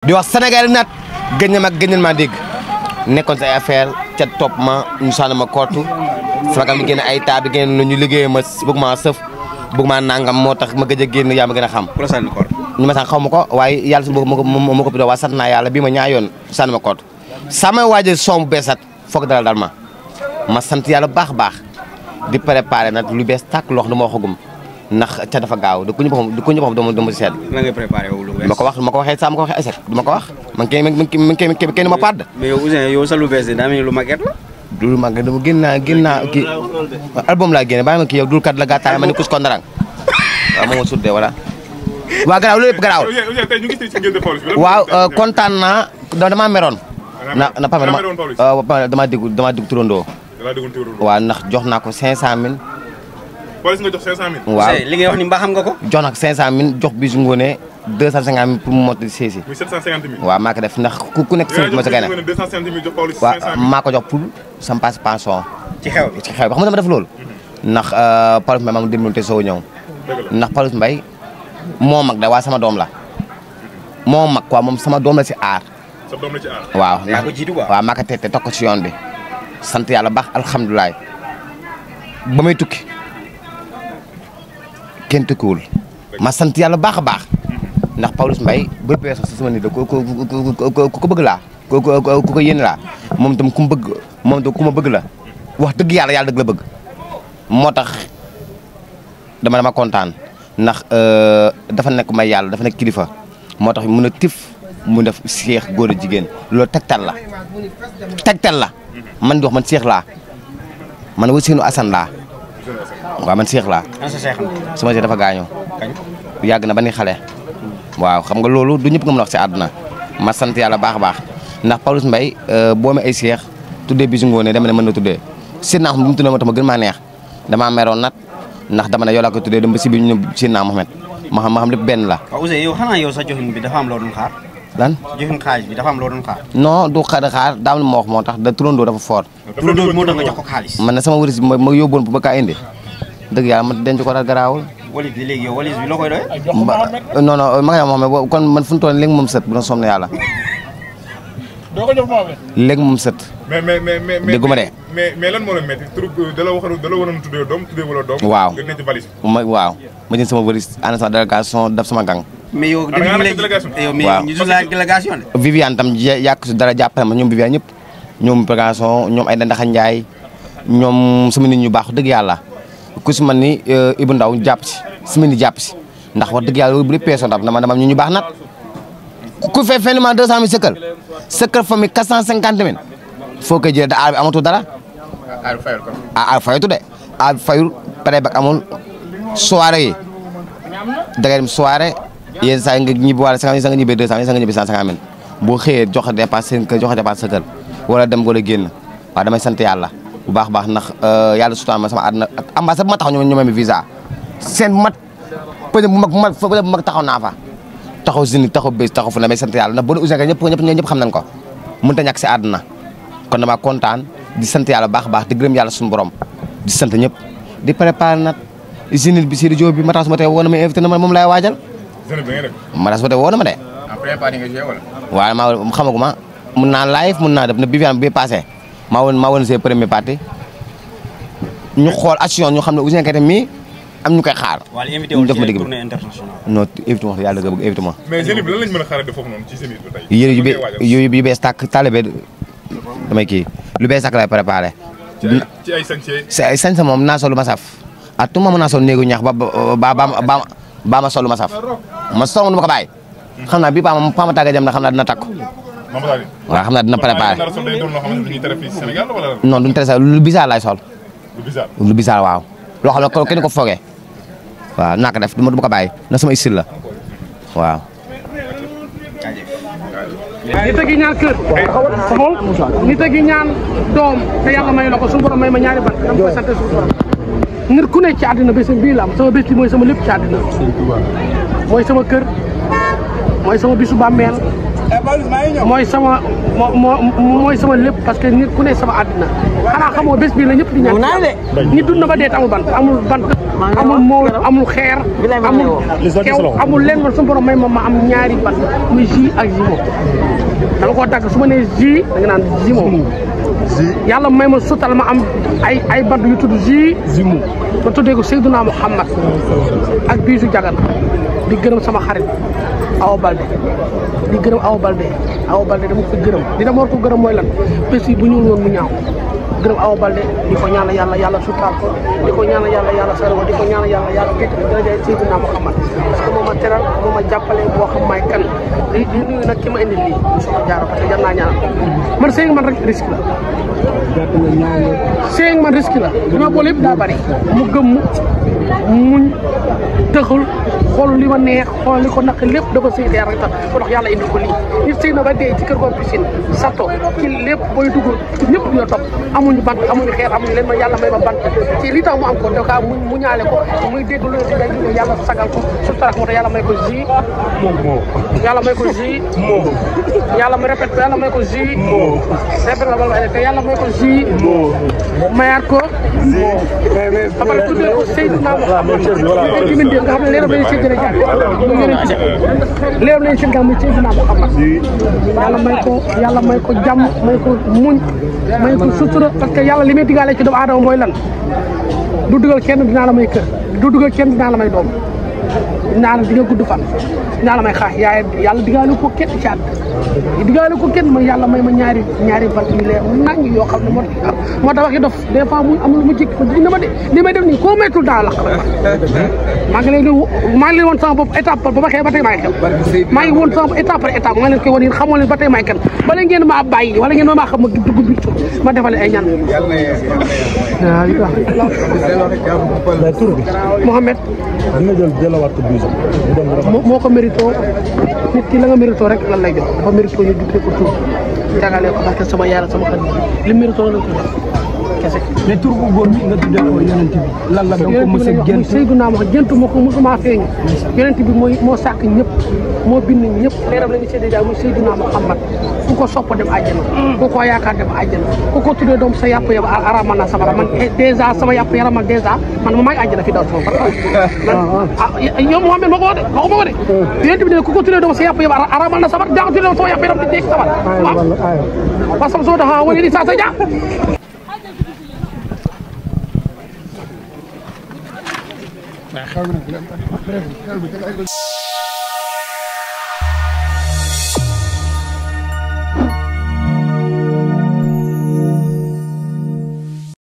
di wax Sénégal nat gën ma dégg nekkoon sa ay affaire ca topp ma ñu sànni ma kootu sama mi génn ay taa bi génn lu ñu liggéey ma bëgg maa sëf bëgg maa nangam moo tax ma gëj a génn yaa ma gën a xam. ku la sànni koot. ñu ma sànni xaw ma ko waaye yàlla su ma ko bidoo waa sant naa yàlla bii ma ñaa yoon sànni ma kootu sama waajal son bu beesat foog dara dal ma sant yàlla baax baax di préparé nag lu bees tàkk loo xam ne ma waxagum ndax ca dafa gaaw du ko ñëpp xam dama si seet. lan ngay préparé wu lu bees. ma ko waxee saa ma ko waxee échec du ma ko wax man kenn ma padd. mais yow Ouzin yow sa lu bees daa mel ni lu màgget la. du lu màgget dama génn naa kii album laa génne bàyyi ma kii yow dul kat la gàttaay ma ni kus ko ndarang waaw moom ma suddee voilà. waa garaaw loolu yëpp garaaw. waaw kontaan naa damaa meroon. na Pame dama dégg turandoo. waaw ndax jox naa ko 500000. police nga jox 500000. waaw li ngay wax ni mbaa xam nga ko. jox na ko 500000 jox Bijou Ngoné 250000 pour mu mot séesi. muy 750000. waaw maa ko def ndax ku nekk si ma sa gën a. 250000 jox police 500000. waaw maa ko jox pour sama participation. ci xew bi xam nga dama def loolu. ndax Pawlish Mbaye maa ngi dem te soo ñëw. ndax Pawlish Mbaye moo mag da waaye sama doom la. moo mag quoi moom sama doom la si aar. sa doom la ci aar. waaw yaa ko jiitu quoi. waaw maa ko tette toog ko ci yoon bi sant yàlla baax alhamdulilah ba may tukki kenn tukkiwul ma sant yàlla baax a baax ndax Pawlish Mbaye ba peesoo sa sama nit la ku ko bëgg laa ku ko yéene laa moom tam ku mu bëgg moom tam ku ma bëgg la wax dëgg yàlla dëgg la bëgg moo tax dama kontaan ndax dafa nekk may yàlla dafa nekk kilifa moo tax mun a tif mu def seex góor a jigéen loolu tegtal la man di wax man seex laa man Ousseynou Assane laa waaw man seex laa sama seex dafa gaañoo yàgg na ba ni xale waaw xam nga loolu du ñëpp nga mën a wax si àdduna ma sant yàlla baax a baax ndax Pawlish Mbaye boo ma ay seex tuddee Bijou Ngoné dama ne mën na tuddee Seydina Mohamed bu mu tuddee moo tax ma gën maa neex damaa meroon nat ndax dama ne yow laa ko tuddee dem ba si bi ñu Seydina Mohamed ma xam lépp benn la. waaw Ouzin yow xanaa yow sa joxin bi dafa am loo doon xaar. lan joxin xaalis bi dafa am loo doon xaar. non du xaar daam lu ma wax moo tax da turandoo dafa fort. turandoo bi moo tax nga jox ko xaalis. man na sama wëris bi ma yóbboon bu ba kaa indi dëgg yàlla ma denc ko daal garaawul. walis bi léegi yow walis bi loo koy doyee. non ma nga Mohamed kon man fu mu toll léegi moom sët bu doon soom na yàlla. doo ko jox Mohamed. léegi moom sët. mais dégguma de. mais lan moo la métti tur da la waroon tuddee doom tuddee wala doom. waaw nga nekk valise. waaw ma jël sama wëris ànd sama délégation def sama gang. mais yow depuis léegi yow ñu la délégation de. Viviane tam yàq su dara jàppale ma ñoom Viviane ñëpp ñoom délégation ñoom ay Ndaxa Ndiaye ñoom sama nit ñu baax dëgg yàlla ku si man ni Ibou Ndaw jàpp si sama nit jàpp si ndax wax dëgg yàlla bu dee peesoo ndam dama ñu baax nat ku fee fenn ma 200000 sëkkal fa mi 450000 foo koy jëlee da aar bi amatul dara. aar fayul ko. aar fayatu de aar fayul pare bak amul soirée yi da ngay dem soirée yenn saa yi nga ñibbi wala sa nga ñibbee 200 sa nga ñibbi 150000 boo xëyee joxe dépense seen kër joxe dépense sa kër wala dem wala génn waaw damay sant yàlla bu baax baax ndax yàlla sutaan ma sama àdduna ak ambassade bu ma taxaw ñoom mi visa seen bu mat pëne bu mag taxaw naa fa taxaw zini taxaw bés taxaw fu ne damay sant yàlla ndax boo ne Ouzin ñëpp xam nañ ko mënut a ñàkk si àdduna kon dama kontaan di sant yàlla baax baax di gërëm yàlla suñu borom di sant ñëpp di préparer nag zini bi Sidi Diop bi Matas ma tey woo na ma invité na ma moom laay waajal Matas ma tey woo na ma de waaw maa xamaguma mun naa live mun naa def na Viviane bi passé maa woon see premier partie ñu xool action ñu xam ne Ouzin Keita mii am ñu koy xaar. ñu def ma dégg non invité ma yàlla nga bëgg invité ma. mais Zénith bi lan lañ mën a xaaree foofu noonu ci Zénith bi tey. yooyu yu bees tàkk taalibe damay kii lu bees tàkk lay préparé. ci ay sañse. si ay sañse moom naa sol ma saf à tout moment naa sol néegu ñax ba ma sol ma saf ma sol ma du ma ko bàyyi. xam naa bii pa ma tàgga jëm na xam naa dina takku. waaw xam naa dina préparé. non duñu tere lu bizarre laay sol. lu bizarre waaw. loo xam ne kenn ko foogee waaw naa ko def du ma ko bàyyi na sama style la waaw. nit a gi ñaan kër nit a gi ñaan doom te yàlla may na ko suñu borom may ma ñaari bant dama koy sant suñu borom nit ku ne ci àddina bésam bii la am sama bés bi mooy sama lépp ci àddina mooy sama kër mooy sama bisu bàmmeel mooy sama lépp parce que nit ku ne sama àddina xanaa xamoo bés bii la ñëpp di ñaan nit dund na ba dee amul bant amul moo amul xeer amul kew amul leen man suñu borom may ma am ñaari bat muy ji ak jimo dama koo dagg su ma nee ji da nga naan jimo yàlla may ma sutal ma am ay bat yu tudd ji jimo ma tuddee ko Seydina Muhammad ak biisu jagan di gërëm sama xarit Awa Balde di gërëm Awa Balde dama ko gërëm li dama war ko gërëm mooy lan bés yi bu ñëwul woon mu ñaaw gërëm Awa Balde di ko ñaanal yàlla sutal ko di ko ñaanal yàlla sara ko di ko ñaanal yàlla tekk daraja Seydina Muhammad parce que moo ma teral moo ma jàppale boo xam may kan di nuyu nag ki ma indi lii soxna Jaara parce que jar naa ñaanal man sëy man rek risque la sëy man risque la dama boole yëpp daa bari mu gëmm muñ tëxul xool li ma neex xool li ko naq lépp da ko sëy dee rek tax ko tax yàlla indi ko lii nit sëy na ba dee ci kër goor piscine sato ci lépp booy dugg ñëpp ñoo topp amuñu bant amuñu xeer amuñu leen ma yàlla may ma bant ci li tax mu am ko da ka mu ñaale ko muy dégg lu di day jóge yàlla sagal ko su tarak moo tax yàlla may ko ji yàlla may ko ji yàlla may répète yàlla may ko ji répète la bala te yàlla may ko ji mayaat ko ba pare tuddee ko Seydina Muhammad ci min nga xam ne leeram lañu seen gën a jàpp leeram lañu seen gën muy Seydina Muhammad yàlla may ko jàmm may ko muñ may ko sutura parce que yàlla li muy digaale ci doomu aadama mooy lan du dugal kenn dinaa la may kër du dugal kenn dinaa la may doom dinaa la di nga gudd fan dinaa la may xaax yaay yàlla digaale ko kenn ci àdd digaale ko kenn ma yàlla may ma ñaari bant yu leer nañ yoo xam ne moo tax waxi dof des fois mu am lu mu jikk ma de li may def nii koo maytul daa la maa ngi leen woon sama bopp étape ba ma xëy ba tey maa ngi xew maa ngi woon sama bopp étape par étape maa ngi leen koy woon yéen xamoo leen ba tey maa ngi kan bala ngeen maa bàyyi wala ngeen maa xam ma dugg biir suuf ma defale ay ñaan Mohamed moo ko mérito nit ki la nga mérito rek lan lay jox dafa mérito ñu duggee ko tur jagalee ko parce que sama yaay la sama xarit li mérito la ko jox kese mais tur bu góor bi nga tuddee ko yonent bi lan la da ko mos a gént Seydina Muhammad géntu ma ko mosuma feeñ yonent bi moo sàkk ñëpp moo bind ñëpp leeram la ñu séddee daal muy Seydina Muhammad ku ko sopp dem àjjana ku ko yaakaar dem àjjana ku ko tuddee doom sa yàpp yab aramal na sabara man dèjà sama yàpp yaramal dèjà man ma may àjjana fi daw sama far yow Mohamed ma ko de waxuma ko de yonent bi ne ku ko tuddee doom sa yàpp yab aramal na sabar jaa tuddee doom sama yàpp yaram di dégg sabar waaw parce que soo taxaw wala di saa sa jaa xew na